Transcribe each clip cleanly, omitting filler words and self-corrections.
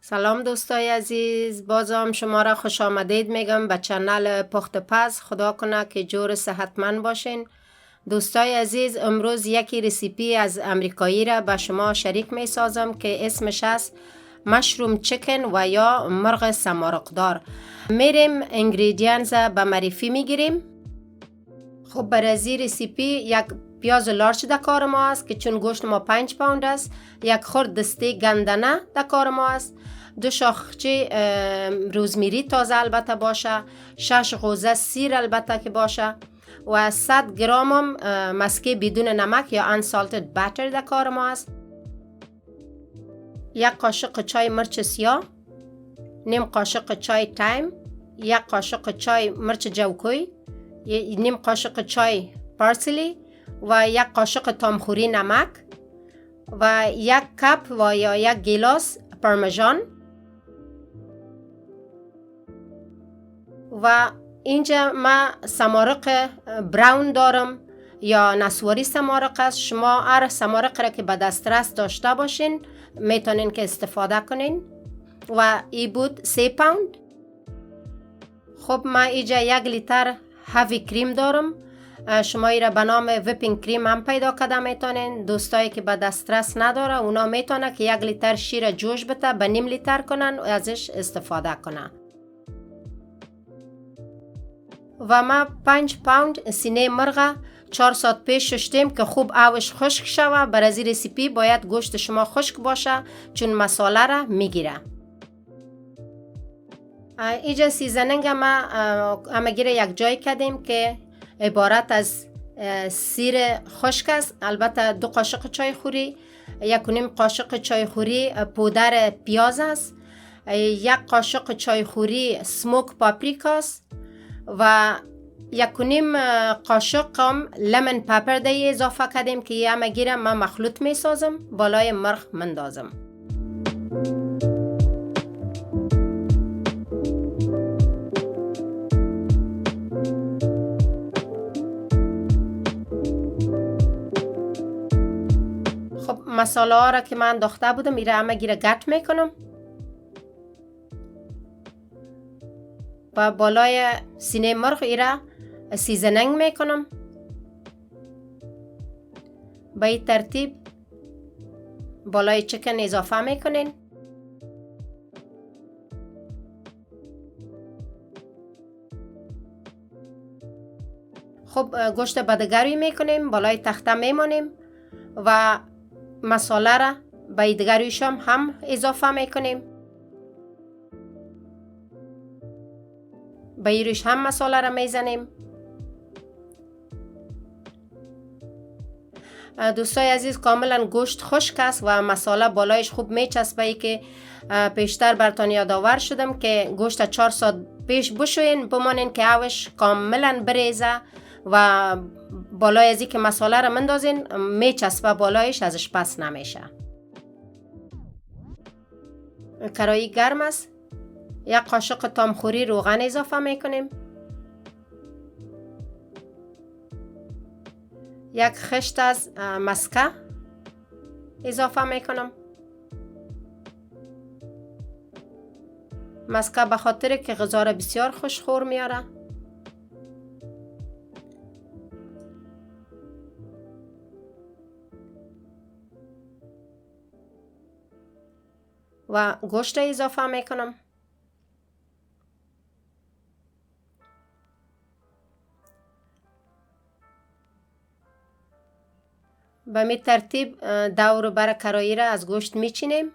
سلام دوستای عزیز، بازم شما را خوش آمدید میگم به چنل پخت-او-پز. خدا کنه که جور صحتمند باشین. دوستای عزیز، امروز یکی رسیپی از امریکایی را به شما شریک می سازم که اسمش است مشروم چیکن و یا مرغ سمارقدار. میریم انگریدینز به معرفی میگیریم. خب برای از این رسیپی یک پیاز لارج در کار ما است که چون گوشت ما 5 پوند است، یک خورد دسته گندنه در کار ما است، 2 شاخچه روزمیری تازه البته باشه، 6 غوزه سیر البته که باشه و 100 گرم هم مسکه بدون نمک یا unsalted butter در کار ما است، 1 قاشق چای مرچ سیاه، نیم قاشق چای تایم، 1 قاشق چای مرچ جوکوی، نیم قاشق چای پارسلی و 1 قاشق تامخوری نمک و 1 کپ و یا 1 گیلاس پارمژان. و اینجا ما سمارق براون دارم یا نسواری سمارق است. شما هر سمارق را که به دسترس داشته باشین میتونین که استفاده کنین و ای بود 3 پوند. خب ما اینجا 1 لیتر هاوی کریم دارم. شما ای را به نام ویپینگ کریم هم پیدا کرده میتونین. دوستایی که به دسترس نداره اونا میتونه که 1 لیتر شیر جوش بده به نیم لیتر کنن و ازش استفاده کنن. و ما 5 پوند سینه مرغ 4 ساعت پیش شستیم که خوب آبش خشک شوه. برای این رسیپی باید گوشت شما خشک باشه چون مساله را میگیره. اینجا سیزنینگ ما گیره یک جای کردیم که عبارت از سیر خشک است، البته 2 قاشق چای خوری، 1.5 قاشق چای خوری پودر پیاز است، 1 قاشق چای خوری سموک پاپریکا است و 1.5 قاشق هم لمن پپر دی اضافه کردیم که یه گیره ما مخلوط می سازم بالای مرغ مندازم. خب مساله ها را که من انداخته بودم ایره همه گیره گت میکنم و بالای سینه مرغ ایره سیزنینگ میکنم. به این ترتیب بالای چکن اضافه میکنین. خب گوشت بدگروی میکنیم، بالای تخته میمانیم و مساله را به دگرویش هم اضافه میکنیم. به ایروش هم مساله را میزنیم. دوستای عزیز، کاملا گوشت خشک است و مساله بالایش خوب میچسبه که پیشتر براتون یادآور شدم که گوشت 4 ساعت پیش بشوین بمانین که آبش کاملا بریزه و بالای ازی که مساله را مندازین میچسبه بالایش، ازش پس نمیشه. کراهی گرم است، 1 قاشق تامخوری روغن اضافه میکنیم، 1 خشت از مسکه اضافه میکنم. مسکه به خاطر که غذا را بسیار خوشخور میاره. و گوشت اضافه میکنم. به می ترتیب دور بر کراهی را از گوشت میچینیم.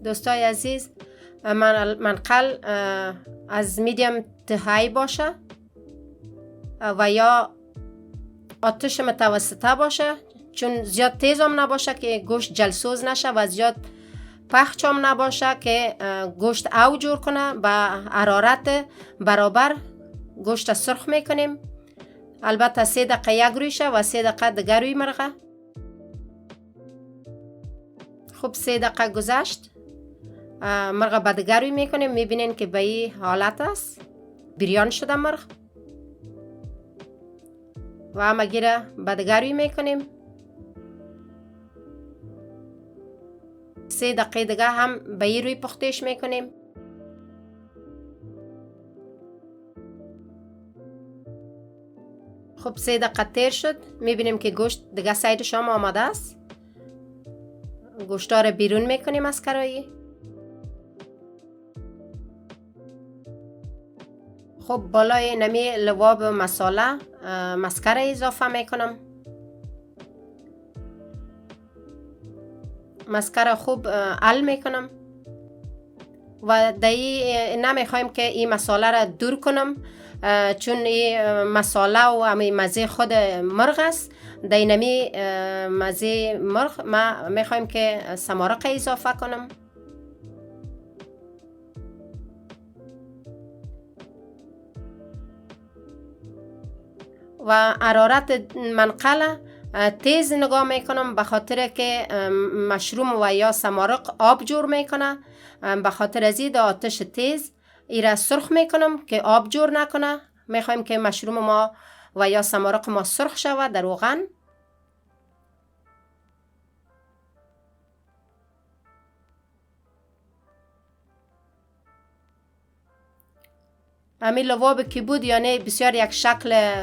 دوستای عزیز، منقل از میدیم تا های باشه و یا آتش متوسطه باشه، چون زیاد تیز هم نباشه که گوشت جلسوز نشه و زیاد پخچ هم نباشه که گوشت او جور کنه. به حرارت برابر گوشت سرخ میکنیم. البته 3 دقیقه یک رویشه و 3 دقیقه دیگر روی مرغه. خب 3 دقیقه گذشت، مرغ به دیگر روی میکنیم. میبینین که به این حالت است، بریان شده مرغ. و همگی را به دگروی میکنیم. 3 دقیقه دیگه هم به این روی پختش میکنیم. خب 3 دقیقه تیر شد. میبینیم که گوشت دیگه سایدش هم آماده است. گوشتا رو بیرون میکنیم از کراهی. خب بالای نمی لواب مساله مسکر اضافه میکنم. مسکر خوب حل میکنم و دایی نمیخوایم که این مساله را دور کنم، چون این مساله و همین مزه خود مرغ است. دایی نمی مزه مرغ ما میخوایم که سمارق اضافه کنم و حرارت منقل تیز نگاه میکنم، به خاطر که مشروم و یا سمارق آب جور میکنه. به خاطر از این آتش تیز ایره سرخ میکنم که آب جور نکنه. میخوایم که مشروم ما و یا سمارق ما سرخ شود در روغن. همین لواب که بود یعنی بسیار یک شکل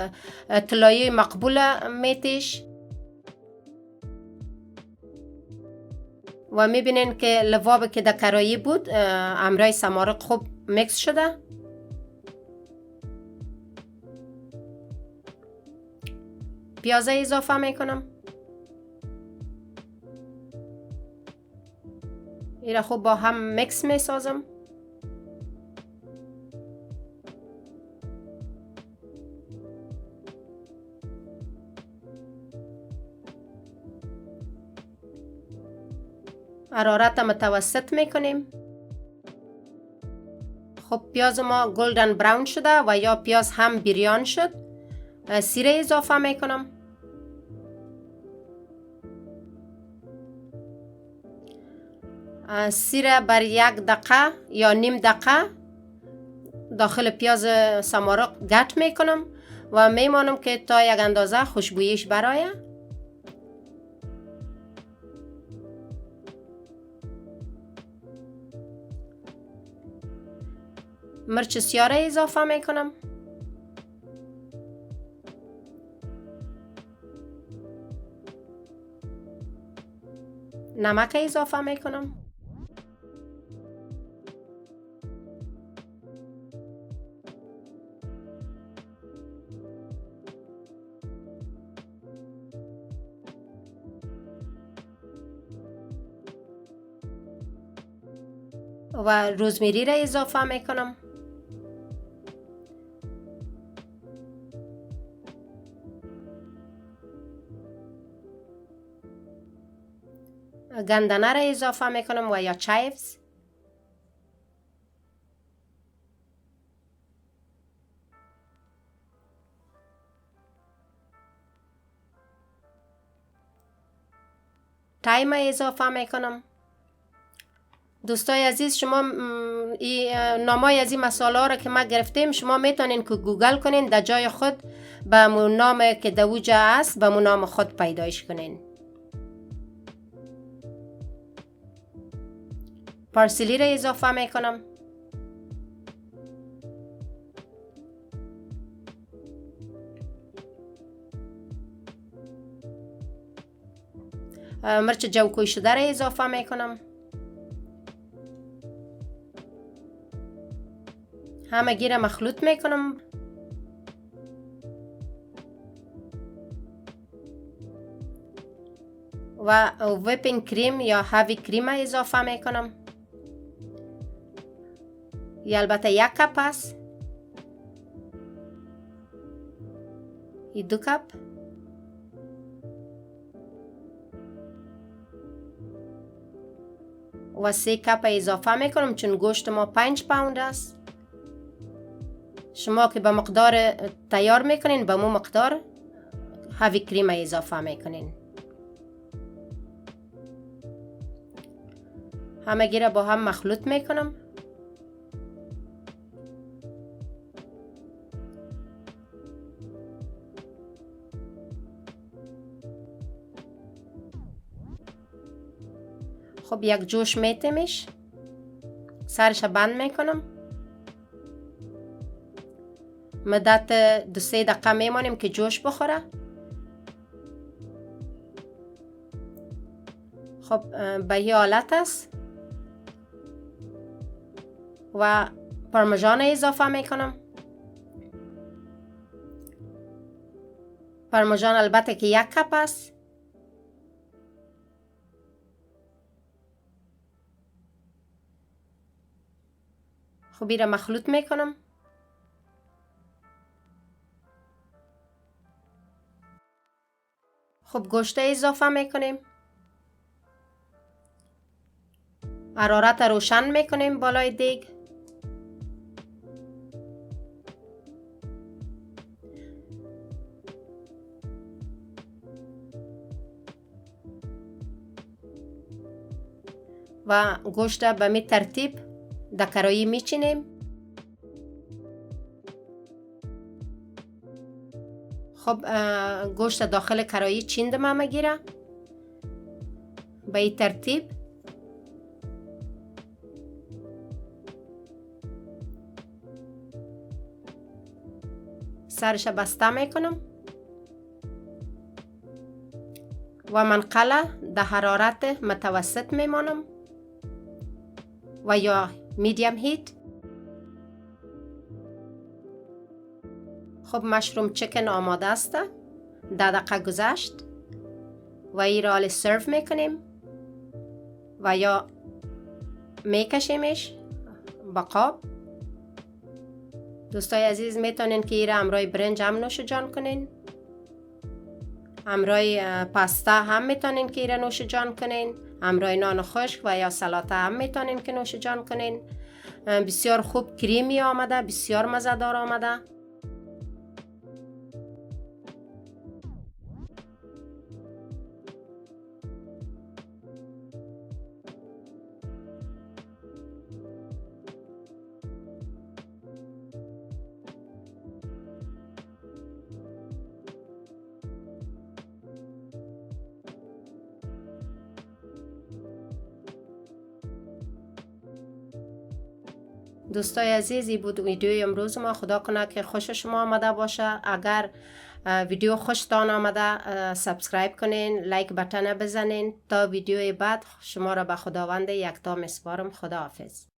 طلایی مقبول میتیش و میبینین که لواب که در کراهی بود همراه سمارق خوب میکس شده. پیاز اضافه میکنم. ایره خوب با هم میکس میسازم. حرارت متوسط میکنیم. خب پیاز ما گلدن براون شده و یا پیاز هم بریان شد. سیره اضافه میکنم. سیره بر 1 دقیقه یا نیم دقیقه داخل پیاز سمارق گرد میکنم و میمانم که تا یک اندازه خوشبوییش برآید. مرچ سیاره اضافه میکنم. نمک اضافه میکنم. و روزمیری را اضافه میکنم. گندنه را اضافه میکنم و یا چایوز. تایم اضافه میکنم. دوستای عزیز، شما نامای از این مساله ها را که ما گرفتیم شما میتونین که گوگل کنین، در جای خود به نام که دوجه است به نام خود پیدایش کنین. پارسلی را اضافه میکنم. مرچ جوکوی شده را اضافه میکنم. همگی را مخلوط میکنم. و ویپینگ کریم یا هاوی کریم اضافه میکنم. یا البته 1 کپ است. 2 کپ. و 3 کپ اضافه میکنم چون گوشت ما 5 پوند است. شما که به مقدار تیار میکنین به مو مقدار هاوی کریم اضافه میکنین. همگی را با هم مخلوط میکنم. خب یک جوش میتیمش، سرش بند میکنم. مدت 2-3 دقیقه میمانیم که جوش بخوره. خب به این حالت است و پارمژان اضافه میکنم. پارمژان البته که 1 کپ است. خب این را مخلوط میکنم. خب گوشت اضافه میکنیم. حرارت روشن میکنیم بالای دیگ. و گوشت به می ترتیب در کراهی میچینیم. خب گوشت داخل کراهی چیندم میگیره. به این ترتیب سرش بسته میکنم و منقله در حرارت متوسط میمانم و یا میدیم هیت. خب مشروم چکن آماده است. 10 دقیقه گذشت و این را سرو میکنیم و یا میکشیمش با قاب. دوستای عزیز میتونین که این را همراه برنج هم نوش جان کنین، همراه پاستا هم میتونین که این را نوش جان کنین، همراه نان خشک و یا سلاته هم میتونین که نوش جان کنین. بسیار خوب کریمی آمده، بسیار مزه‌دار آمده. دوستای عزیزی بود ویدیوی امروز ما. خدا کنه که خوش شما آمده باشه. اگر ویدیو خوشتان آمده سابسکرایب کنین، لایک بتن بزنین. تا ویدیوی بعد شما را به خداوند یکتا میسپارم. خدا حافظ.